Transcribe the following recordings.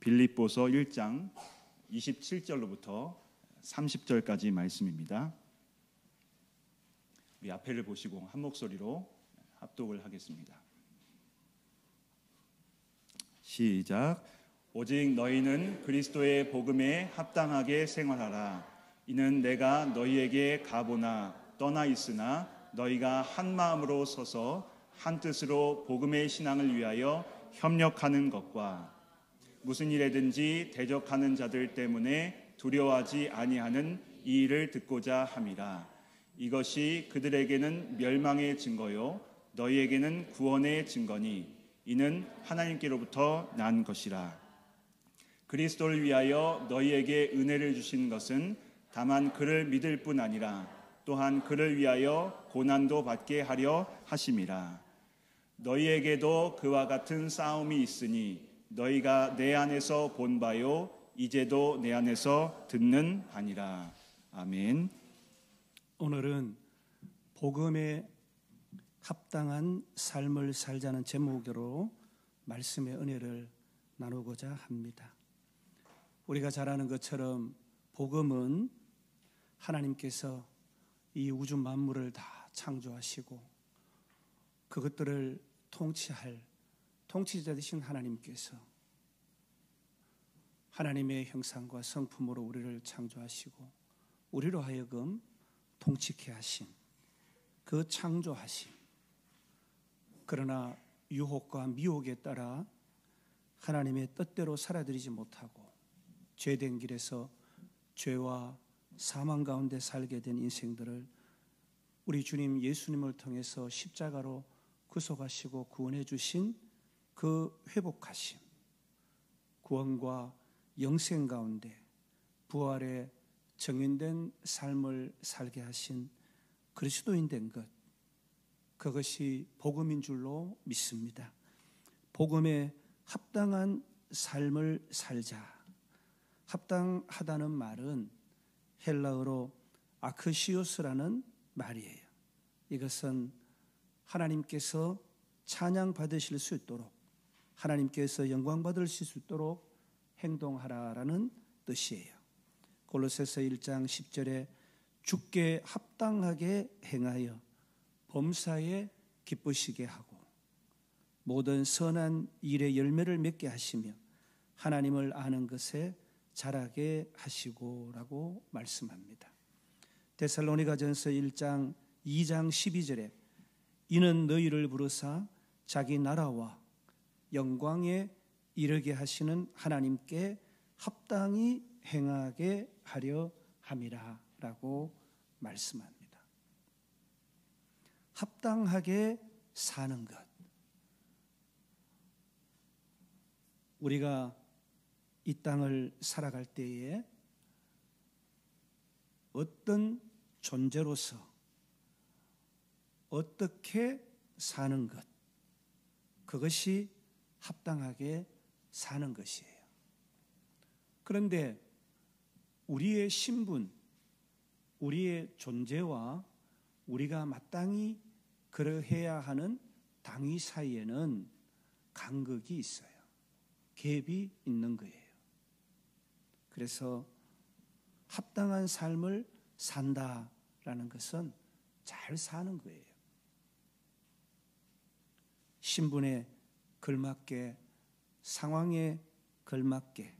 빌립보서 1장 27절로부터 30절까지 말씀입니다. 우리 앞에를 보시고 한 목소리로 합독을 하겠습니다. 시작. 오직 너희는 그리스도의 복음에 합당하게 생활하라. 이는 내가 너희에게 가보나 떠나 있으나 너희가 한 마음으로 서서 한 뜻으로 복음의 신앙을 위하여 협력하는 것과 무슨 일에든지 대적하는 자들 때문에 두려워하지 아니하는 이 일을 듣고자 함이라. 이것이 그들에게는 멸망의 증거요 너희에게는 구원의 증거니 이는 하나님께로부터 난 것이라. 그리스도를 위하여 너희에게 은혜를 주신 것은 다만 그를 믿을 뿐 아니라 또한 그를 위하여 고난도 받게 하려 하심이라. 너희에게도 그와 같은 싸움이 있으니 너희가 내 안에서 본 바요 이제도 내 안에서 듣는 바니라. 아멘. 오늘은 복음에 합당한 삶을 살자는 제목으로 말씀의 은혜를 나누고자 합니다. 우리가 잘 아는 것처럼 복음은 하나님께서 이 우주 만물을 다 창조하시고 그것들을 통치할 통치자 되신 하나님께서 하나님의 형상과 성품으로 우리를 창조하시고 우리로 하여금 통치케 하신 그 창조하심. 그러나 유혹과 미혹에 따라 하나님의 뜻대로 살아들이지 못하고 죄된 길에서 죄와 사망 가운데 살게 된 인생들을 우리 주님 예수님을 통해서 십자가로 구속하시고 구원해 주신 그 회복하심, 구원과 영생 가운데 부활의 정인된 삶을 살게 하신 그리스도인 된 것, 그것이 복음인 줄로 믿습니다. 복음에 합당한 삶을 살자. 합당하다는 말은 헬라어로 아크시오스라는 말이에요. 이것은 하나님께서 찬양 받으실 수 있도록, 하나님께서 영광 받으실 수 있도록 행동하라라는 뜻이에요. 골로새서 1장 10절에 주께 합당하게 행하여 범사에 기쁘시게 하고 모든 선한 일의 열매를 맺게 하시며 하나님을 아는 것에 자라게 하시고라고 말씀합니다. 데살로니가전서 1장 2장 12절에 이는 너희를 부르사 자기 나라와 영광에 이르게 하시는 하나님께 합당히 행하게 하려 함이라 라고 말씀합니다. 합당하게 사는 것. 우리가 이 땅을 살아갈 때에 어떤 존재로서 어떻게 사는 것, 그것이 합당하게 사는 것이에요. 그런데 우리의 신분, 우리의 존재와 우리가 마땅히 그러해야 하는 당위 사이에는 간극이 있어요. 갭이 있는 거예요. 그래서 합당한 삶을 산다라는 것은 잘 사는 거예요. 신분에 걸맞게, 상황에 걸맞게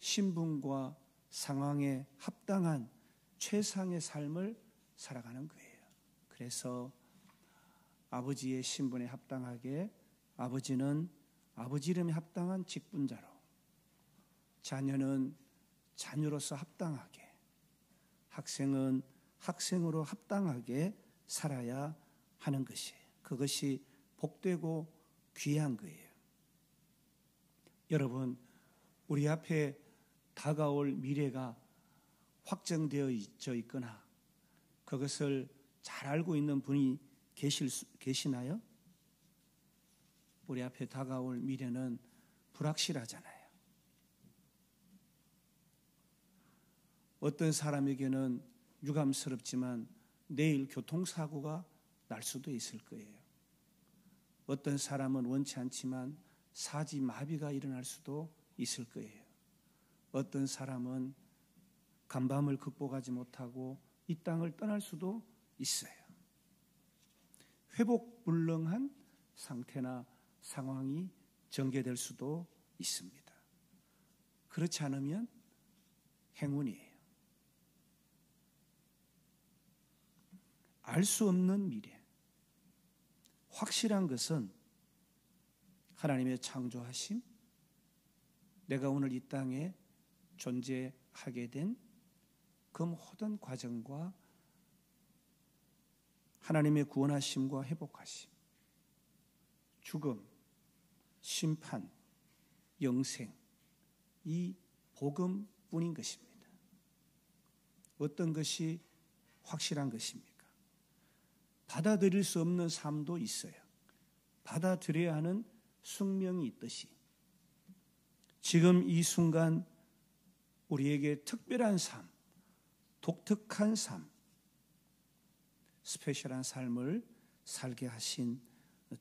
신분과 상황에 합당한 최상의 삶을 살아가는 거예요. 그래서 아버지의 신분에 합당하게 아버지는 아버지 이름에 합당한 직분자로, 자녀는 자녀로서 합당하게, 학생은 학생으로 합당하게 살아야 하는 것이에요. 그것이 복되고 귀한 거예요. 여러분, 우리 앞에 다가올 미래가 확정되어 있거나 그것을 잘 알고 있는 분이 계시나요? 우리 앞에 다가올 미래는 불확실하잖아요. 어떤 사람에게는 유감스럽지만 내일 교통사고가 날 수도 있을 거예요. 어떤 사람은 원치 않지만 사지마비가 일어날 수도 있을 거예요. 어떤 사람은 간밤을 극복하지 못하고 이 땅을 떠날 수도 있어요. 회복불능한 상태나 상황이 전개될 수도 있습니다. 그렇지 않으면 행운이에요. 알 수 없는 미래. 확실한 것은 하나님의 창조하심, 내가 오늘 이 땅에 존재하게 된 그 모든 과정과 하나님의 구원하심과 회복하심, 죽음, 심판, 영생, 이 복음뿐인 것입니다. 어떤 것이 확실한 것입니까? 받아들일 수 없는 삶도 있어요. 받아들여야 하는 숙명이 있듯이 지금 이 순간 우리에게 특별한 삶, 독특한 삶, 스페셜한 삶을 살게 하신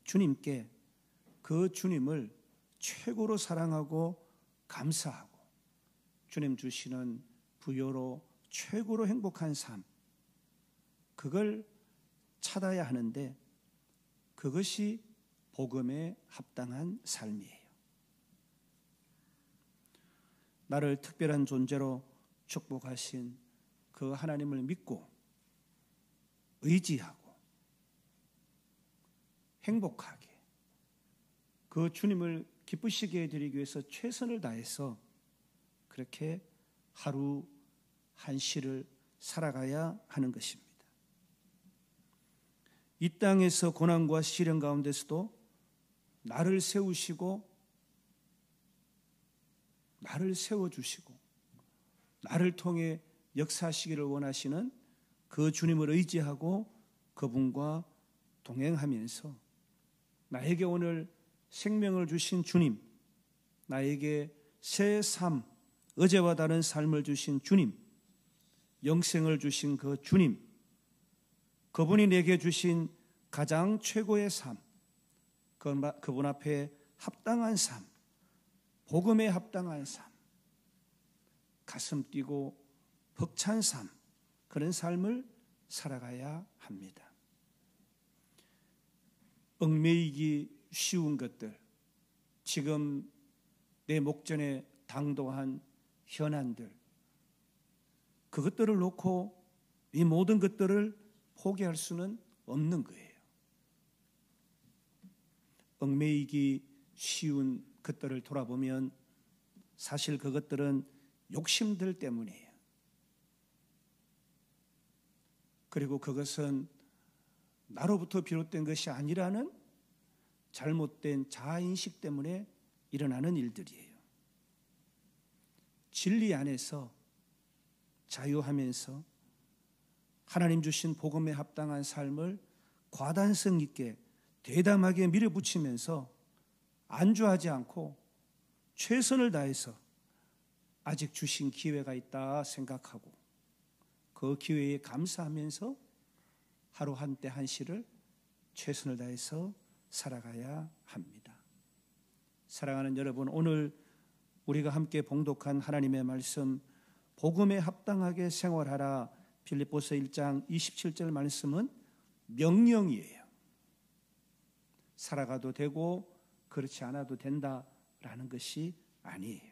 주님께 그 주님을 최고로 사랑하고 감사하고 주님 주시는 부여로 최고로 행복한 삶, 그걸 찾아야 하는데 그것이 복음에 합당한 삶이에요. 나를 특별한 존재로 축복하신 그 하나님을 믿고 의지하고 행복하게 그 주님을 기쁘시게 해드리기 위해서 최선을 다해서 그렇게 하루 한 시를 살아가야 하는 것입니다. 이 땅에서 고난과 시련 가운데서도 나를 세우시고 나를 세워주시고 나를 통해 역사하시기를 원하시는 그 주님을 의지하고 그분과 동행하면서 나에게 오늘 생명을 주신 주님, 나에게 새 삶, 어제와 다른 삶을 주신 주님, 영생을 주신 그 주님, 그분이 내게 주신 가장 최고의 삶, 그분 앞에 합당한 삶, 복음에 합당한 삶, 가슴 뛰고 벅찬 삶, 그런 삶을 살아가야 합니다. 얽매이기 쉬운 것들, 지금 내 목전에 당도한 현안들, 그것들을 놓고 이 모든 것들을 포기할 수는 없는 거예요. 얽매이기 쉬운 것들을 돌아보면 사실 그것들은 욕심들 때문이에요. 그리고 그것은 나로부터 비롯된 것이 아니라는 잘못된 자아인식 때문에 일어나는 일들이에요. 진리 안에서 자유하면서 하나님 주신 복음에 합당한 삶을 과단성 있게 대담하게 밀어붙이면서 안주하지 않고 최선을 다해서 아직 주신 기회가 있다 생각하고 그 기회에 감사하면서 하루 한때 한시를 최선을 다해서 살아가야 합니다. 사랑하는 여러분, 오늘 우리가 함께 봉독한 하나님의 말씀, 복음에 합당하게 생활하라, 빌립보서 1장 27절 말씀은 명령이에요. 살아가도 되고 그렇지 않아도 된다라는 것이 아니에요.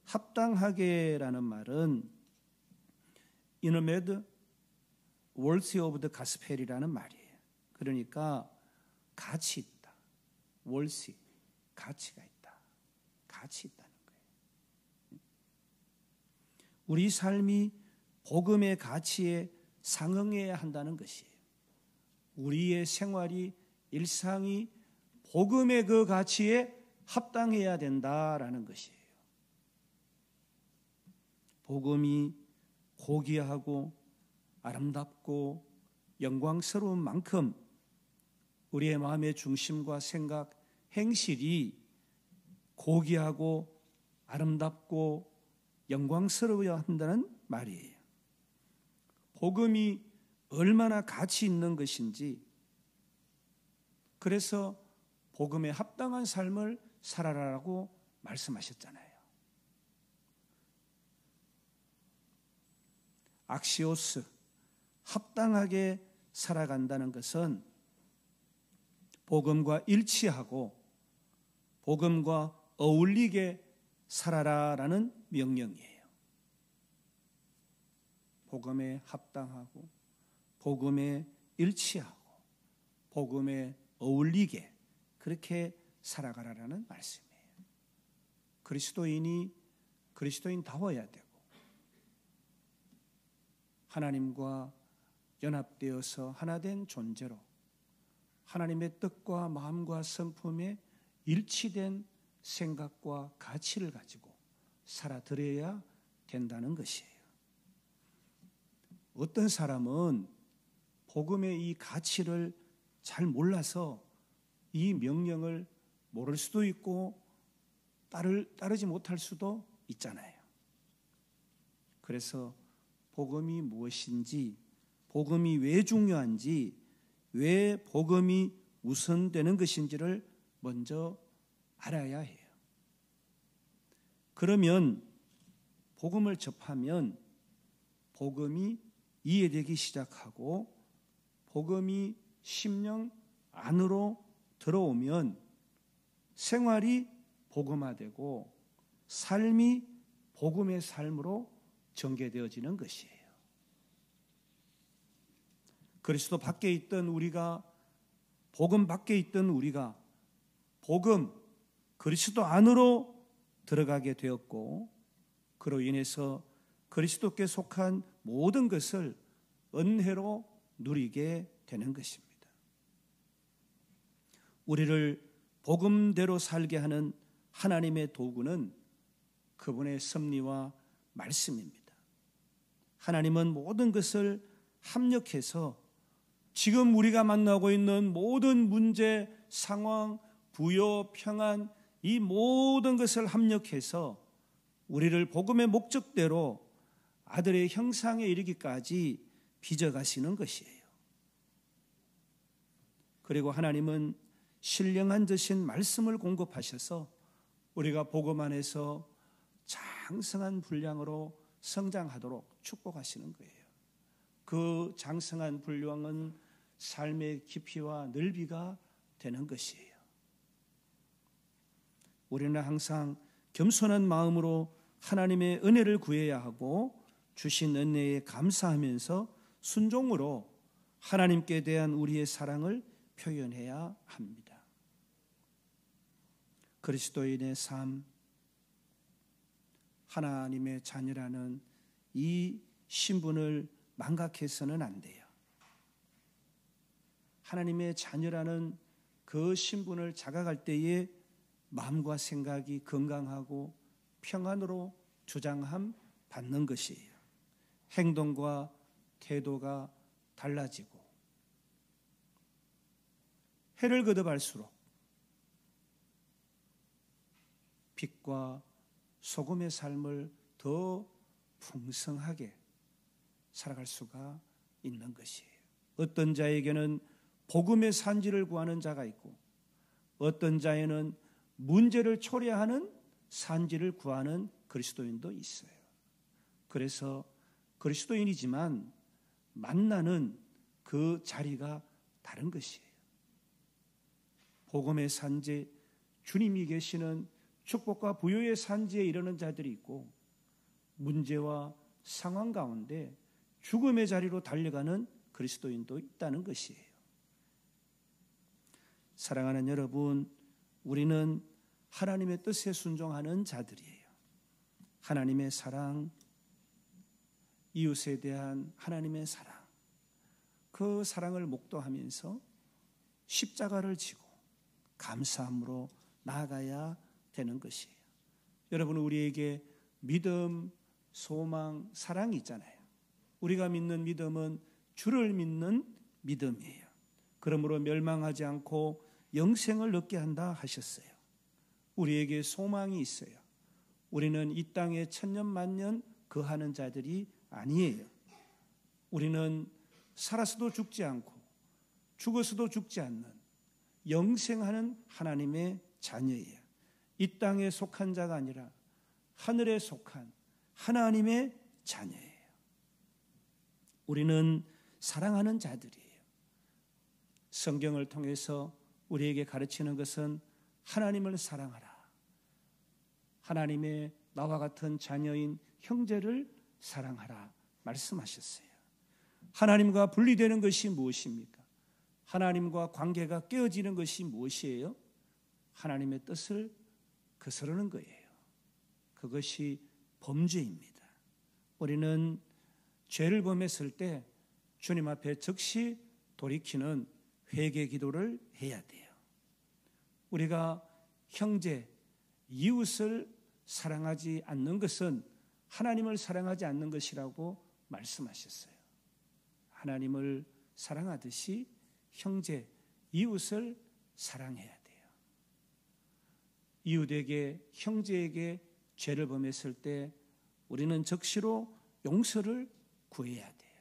합당하게라는 말은 이너메드 worthy of the gospel이라는 말이에요. 그러니까 가치 있다. worthy, 가치가 있다. 가치 있다는 거예요. 우리 삶이 복음의 가치에 상응해야 한다는 것이에요. 우리의 생활이, 일상이 복음의 그 가치에 합당해야 된다라는 것이에요. 복음이 고귀하고 아름답고 영광스러운 만큼 우리의 마음의 중심과 생각, 행실이 고귀하고 아름답고 영광스러워야 한다는 말이에요. 복음이 얼마나 가치 있는 것인지, 그래서 복음에 합당한 삶을 살아라라고 말씀하셨잖아요. 악시오스, 합당하게 살아간다는 것은 복음과 일치하고 복음과 어울리게 살아라라는 명령이에요. 복음에 합당하고 복음에 일치하고 복음에 어울리게 그렇게 살아가라라는 말씀이에요. 그리스도인이 그리스도인다워야 되고 하나님과 연합되어서 하나된 존재로 하나님의 뜻과 마음과 성품에 일치된 생각과 가치를 가지고 살아드려야 된다는 것이에요. 어떤 사람은 복음의 이 가치를 잘 몰라서 이 명령을 모를 수도 있고 따르지 못할 수도 있잖아요. 그래서 복음이 무엇인지, 복음이 왜 중요한지, 왜 복음이 우선되는 것인지를 먼저 알아야 해요. 그러면 복음을 접하면 복음이 이해되기 시작하고 복음이 심령 안으로 들어오면 생활이 복음화되고 삶이 복음의 삶으로 전개되어지는 것이에요. 그리스도 밖에 있던 우리가, 복음 밖에 있던 우리가 복음, 그리스도 안으로 들어가게 되었고 그로 인해서 그리스도께 속한 모든 것을 은혜로 누리게 되는 것입니다. 우리를 복음대로 살게 하는 하나님의 도구는 그분의 섭리와 말씀입니다. 하나님은 모든 것을 합력해서 지금 우리가 만나고 있는 모든 문제, 상황, 부요, 평안, 이 모든 것을 합력해서 우리를 복음의 목적대로 아들의 형상에 이르기까지 빚어가시는 것이에요. 그리고 하나님은 신령한 드신 말씀을 공급하셔서 우리가 복음 안에서 장성한 분량으로 성장하도록 축복하시는 거예요. 그 장성한 분량은 삶의 깊이와 넓이가 되는 것이에요. 우리는 항상 겸손한 마음으로 하나님의 은혜를 구해야 하고 주신 은혜에 감사하면서 순종으로 하나님께 대한 우리의 사랑을 표현해야 합니다. 그리스도인의 삶, 하나님의 자녀라는 이 신분을 망각해서는 안 돼요. 하나님의 자녀라는 그 신분을 자각할 때에 마음과 생각이 건강하고 평안으로 주장함 받는 것이에요. 행동과 태도가 달라지고 해를 거듭할수록 빛과 소금의 삶을 더 풍성하게 살아갈 수가 있는 것이에요. 어떤 자에게는 복음의 산지를 구하는 자가 있고 어떤 자에는 문제를 초래하는 산지를 구하는 그리스도인도 있어요. 그래서 그리스도인이지만 만나는 그 자리가 다른 것이에요. 복음의 산지, 주님이 계시는 축복과 부요의 산지에 이르는 자들이 있고 문제와 상황 가운데 죽음의 자리로 달려가는 그리스도인도 있다는 것이에요. 사랑하는 여러분, 우리는 하나님의 뜻에 순종하는 자들이에요. 하나님의 사랑, 이웃에 대한 하나님의 사랑, 그 사랑을 목도하면서 십자가를 지고 감사함으로 나아가야 되는 것이에요. 여러분, 우리에게 믿음, 소망, 사랑이 있잖아요. 우리가 믿는 믿음은 주를 믿는 믿음이에요. 그러므로 멸망하지 않고 영생을 얻게 한다 하셨어요. 우리에게 소망이 있어요. 우리는 이 땅에 천년 만년 거하는 자들이 아니에요. 우리는 살아서도 죽지 않고 죽어서도 죽지 않는 영생하는 하나님의 자녀예요. 이 땅에 속한 자가 아니라 하늘에 속한 하나님의 자녀예요. 우리는 사랑하는 자들이에요. 성경을 통해서 우리에게 가르치는 것은 하나님을 사랑하라. 하나님의 나와 같은 자녀인 형제를 사랑하라 말씀하셨어요. 하나님과 분리되는 것이 무엇입니까? 하나님과 관계가 깨어지는 것이 무엇이에요? 하나님의 뜻을 거스르는 거예요. 그것이 범죄입니다. 우리는 죄를 범했을 때 주님 앞에 즉시 돌이키는 회개 기도를 해야 돼요. 우리가 형제, 이웃을 사랑하지 않는 것은 하나님을 사랑하지 않는 것이라고 말씀하셨어요. 하나님을 사랑하듯이 형제, 이웃을 사랑해야 돼요. 이웃에게, 형제에게 죄를 범했을 때 우리는 즉시로 용서를 구해야 돼요.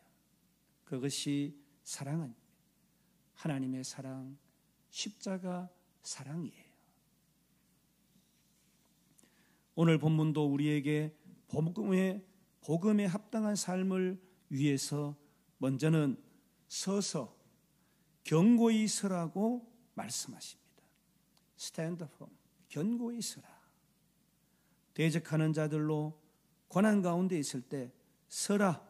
그것이 사랑은 하나님의 사랑, 십자가 사랑이에요. 오늘 본문도 우리에게 복음에 합당한 삶을 위해서 먼저는 서서 견고히 서라고 말씀하십니다. Stand firm, 견고히 서라. 대적하는 자들로 고난 가운데 있을 때 서라,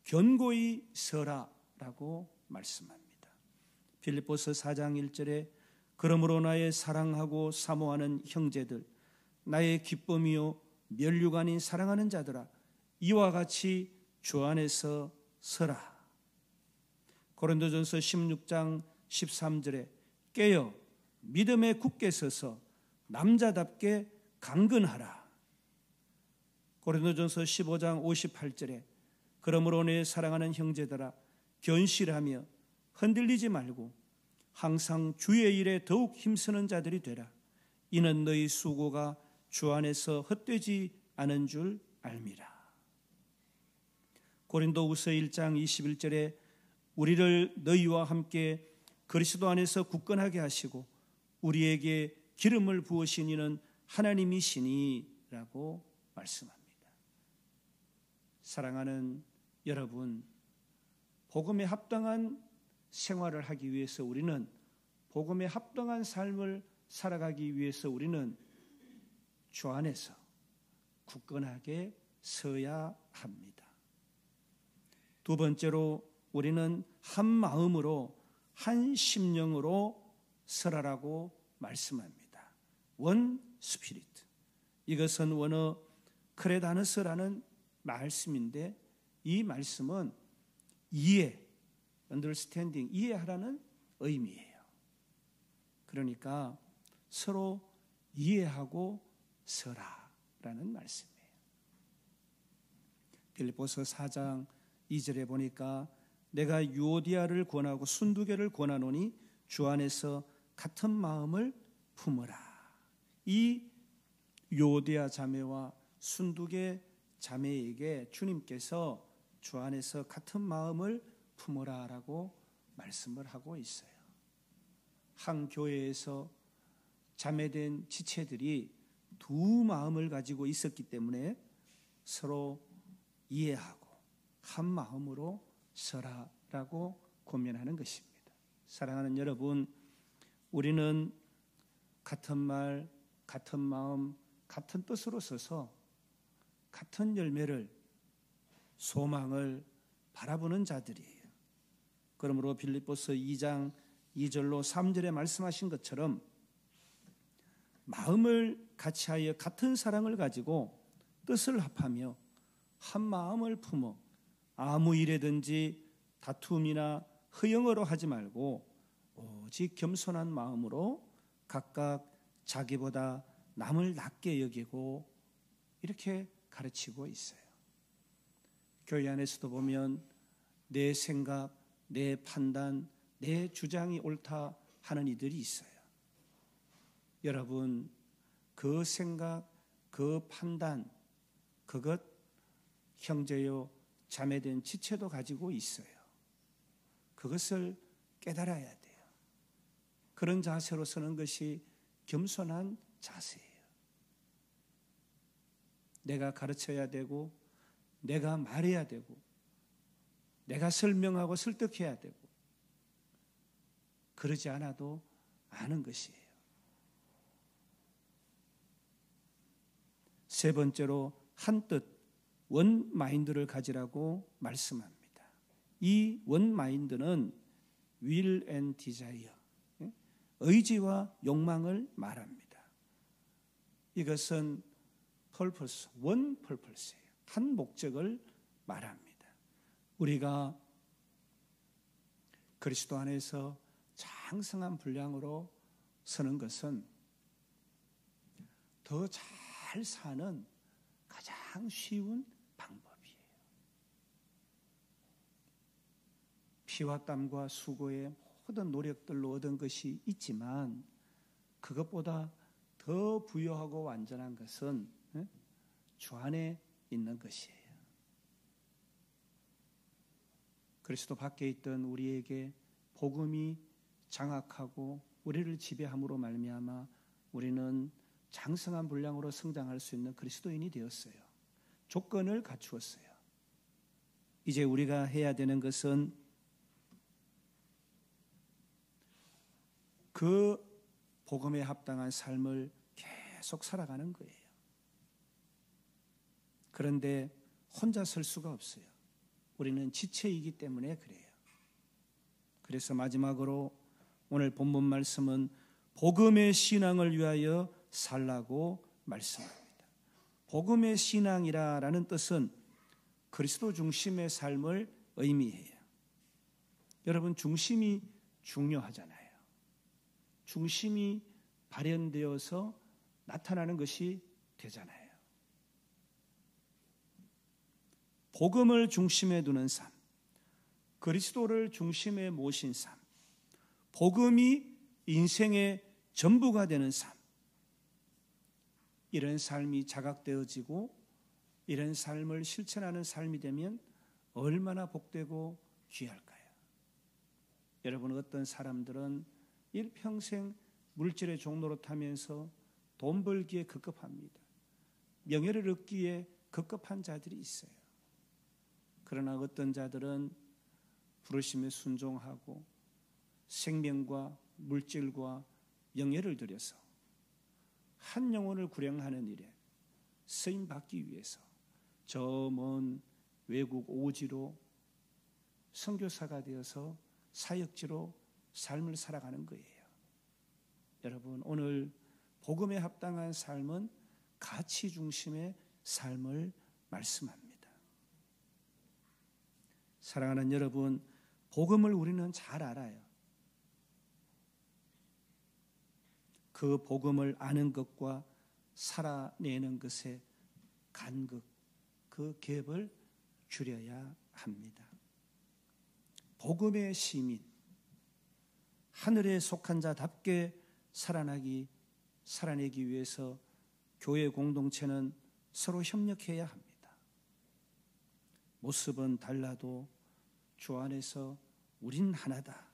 견고히 서라라고 말씀합니다. 빌립보서 4장 1절에 그러므로 나의 사랑하고 사모하는 형제들, 나의 기쁨이요 면류가 아닌 사랑하는 자들아, 이와 같이 주 안에서 서라. 고린도전서 16장 13절에 깨어 믿음에 굳게 서서 남자답게 강건하라. 고린도전서 15장 58절에 그러므로 내 사랑하는 형제들아 견실하며 흔들리지 말고 항상 주의 일에 더욱 힘쓰는 자들이 되라. 이는 너희 수고가 주 안에서 헛되지 않은 줄 알미라. 고린도후서 1장 21절에 우리를 너희와 함께 그리스도 안에서 굳건하게 하시고 우리에게 기름을 부으신 이는 하나님이시니라고 말씀합니다. 사랑하는 여러분, 복음에 합당한 생활을 하기 위해서 우리는 복음에 합당한 삶을 살아가기 위해서 우리는 주 안에서 굳건하게 서야 합니다. 두 번째로 우리는 한 마음으로 한 심령으로 서라라고 말씀합니다. 원 스피리트. 이것은 원어 크레다너스라는 말씀인데 이 말씀은 이해, understanding, 이해하라는 의미예요. 그러니까 서로 이해하고 서라라는 말씀이에요. 빌립보서 4장 2절에 보니까 내가 유오디아를 권하고 순두계를 권하노니 주 안에서 같은 마음을 품으라. 이 유오디아 자매와 순두계 자매에게 주님께서 주 안에서 같은 마음을 품으라라고 말씀을 하고 있어요. 한 교회에서 자매된 지체들이 두 마음을 가지고 있었기 때문에 서로 이해하고 한 마음으로 서라라고 권면하는 것입니다. 사랑하는 여러분, 우리는 같은 말, 같은 마음, 같은 뜻으로 서서 같은 열매를, 소망을 바라보는 자들이에요. 그러므로 빌립보서 2장 2절로 3절에 말씀하신 것처럼 마음을 같이하여 같은 사랑을 가지고 뜻을 합하며 한 마음을 품어 아무 일에든지 다툼이나 허영으로 하지 말고 오직 겸손한 마음으로 각각 자기보다 남을 낮게 여기고 이렇게 가르치고 있어요. 교회 안에서도 보면 내 생각, 내 판단, 내 주장이 옳다 하는 이들이 있어요. 여러분, 그 생각, 그 판단, 그것 형제요 자매된 지체도 가지고 있어요. 그것을 깨달아야 돼요. 그런 자세로 서는 것이 겸손한 자세예요. 내가 가르쳐야 되고 내가 말해야 되고 내가 설명하고 설득해야 되고 그러지 않아도 아는 것이에요. 세 번째로 한뜻 원 마인드를 가지라고 말씀합니다. 이 원 마인드는 will and desire, 의지와 욕망을 말합니다. 이것은 purpose, one purpose예요. 한 목적을 말합니다. 우리가 그리스도 안에서 장성한 분량으로 서는 것은 더 잘 사는 가장 쉬운 방법이에요. 피와 땀과 수고의 모든 노력들로 얻은 것이 있지만 그것보다 더 부유하고 완전한 것은 주 안에 있는 것이에요. 그리스도 밖에 있던 우리에게 복음이 장악하고 우리를 지배함으로 말미암아 우리는 장성한 분량으로 성장할 수 있는 그리스도인이 되었어요. 조건을 갖추었어요. 이제 우리가 해야 되는 것은 그 복음에 합당한 삶을 계속 살아가는 거예요. 그런데 혼자 설 수가 없어요. 우리는 지체이기 때문에 그래요. 그래서 마지막으로 오늘 본문 말씀은 복음의 신앙을 위하여 살라고 말씀합니다. 복음의 신앙이라는 뜻은 그리스도 중심의 삶을 의미해요. 여러분, 중심이 중요하잖아요. 중심이 발현되어서 나타나는 것이 되잖아요. 복음을 중심에 두는 삶, 그리스도를 중심에 모신 삶, 복음이 인생의 전부가 되는 삶, 이런 삶이 자각되어지고 이런 삶을 실천하는 삶이 되면 얼마나 복되고 귀할까요? 여러분, 어떤 사람들은 일평생 물질의 종노릇하면서 돈 벌기에 급급합니다. 명예를 얻기에 급급한 자들이 있어요. 그러나 어떤 자들은 부르심에 순종하고 생명과 물질과 명예를 들여서 한 영혼을 구령하는 일에 쓰임 받기 위해서 저 먼 외국 오지로 선교사가 되어서 사역지로 삶을 살아가는 거예요. 여러분, 오늘 복음에 합당한 삶은 가치 중심의 삶을 말씀합니다. 사랑하는 여러분, 복음을 우리는 잘 알아요. 그 복음을 아는 것과 살아내는 것의 간극, 그 갭을 줄여야 합니다. 복음의 시민, 하늘에 속한 자답게 살아내기 위해서 교회 공동체는 서로 협력해야 합니다. 모습은 달라도 주 안에서 우린 하나다.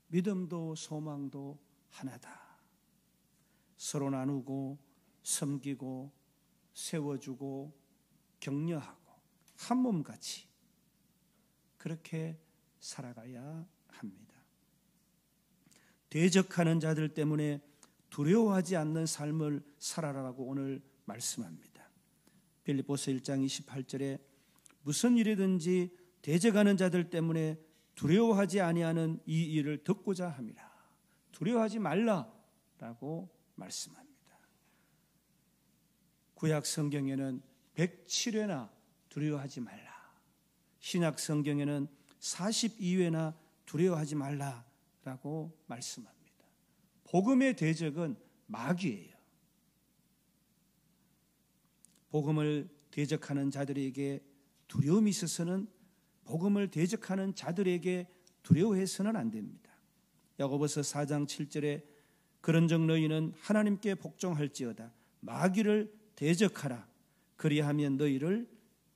믿음도 소망도 하나다. 서로 나누고 섬기고 세워주고 격려하고 한 몸같이 그렇게 살아가야 합니다. 대적하는 자들 때문에 두려워하지 않는 삶을 살아라라고 오늘 말씀합니다. 빌립보서 1장 28절에 무슨 일이든지 대적하는 자들 때문에 두려워하지 아니하는 이 일을 듣고자 함이라. 두려워하지 말라라고 말씀합니다. 구약 성경에는 107회나 두려워하지 말라. 신약 성경에는 42회나 두려워하지 말라라고 말씀합니다. 복음의 대적은 마귀예요. 복음을 대적하는 자들에게 두려움이 있어서는 복음을 대적하는 자들에게 두려워해서는 안 됩니다. 야고보서 4장 7절에 그런즉 너희는 하나님께 복종할지어다 마귀를 대적하라 그리하면 너희를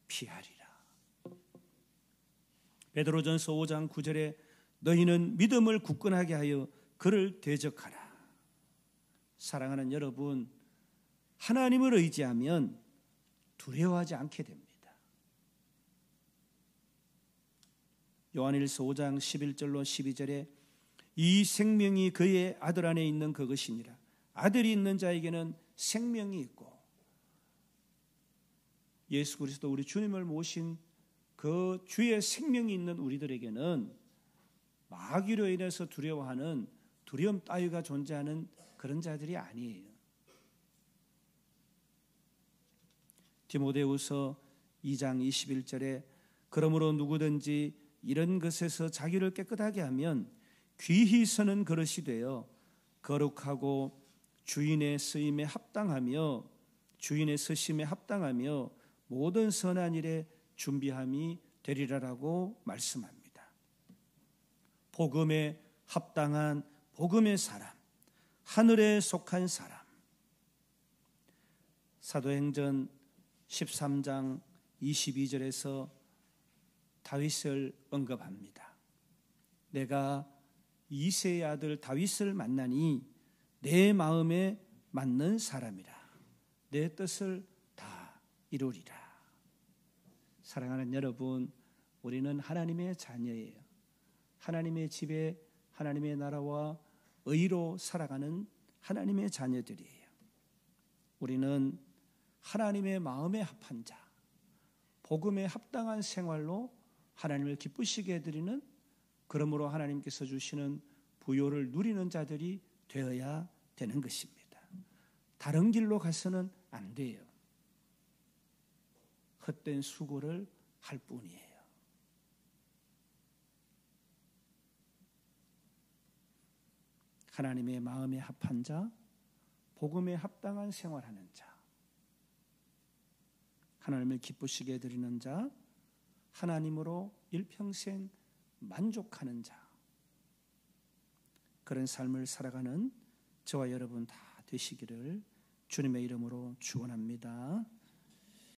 피하리라. 베드로전서 5장 9절에 너희는 믿음을 굳건하게 하여 그를 대적하라. 사랑하는 여러분, 하나님을 의지하면 두려워하지 않게 됩니다. 요한일서 5장 11절로 12절에 이 생명이 그의 아들 안에 있는 그것이니라. 아들이 있는 자에게는 생명이 있고, 예수 그리스도 우리 주님을 모신 그 주의 생명이 있는 우리들에게는 마귀로 인해서 두려워하는 두려움 따위가 존재하는 그런 자들이 아니에요. 디모데후서 2장 21절에 그러므로 누구든지 이런 것에서 자기를 깨끗하게 하면 귀히 서는 그릇이 되어 거룩하고 주인의 쓰임에 합당하며 주인의 쓰심에 합당하며 모든 선한 일에 준비함이 되리라라고 말씀합니다. 복음에 합당한 복음의 사람, 하늘에 속한 사람. 사도행전 13장 22절에서 다윗을 언급합니다. 내가 이새의 아들 다윗을 만나니 내 마음에 맞는 사람이라. 내 뜻을 다 이루리라. 사랑하는 여러분, 우리는 하나님의 자녀예요. 하나님의 집에 하나님의 나라와 의로 살아가는 하나님의 자녀들이에요. 우리는 하나님의 마음에 합한 자, 복음에 합당한 생활로 하나님을 기쁘시게 해드리는, 그러므로 하나님께서 주시는 부요를 누리는 자들이 되어야 되는 것입니다. 다른 길로 가서는 안 돼요. 헛된 수고를 할 뿐이에요. 하나님의 마음에 합한 자, 복음에 합당한 생활하는 자, 하나님을 기쁘시게 해드리는 자, 하나님으로 일평생 만족하는 자, 그런 삶을 살아가는 저와 여러분 다 되시기를 주님의 이름으로 축원합니다.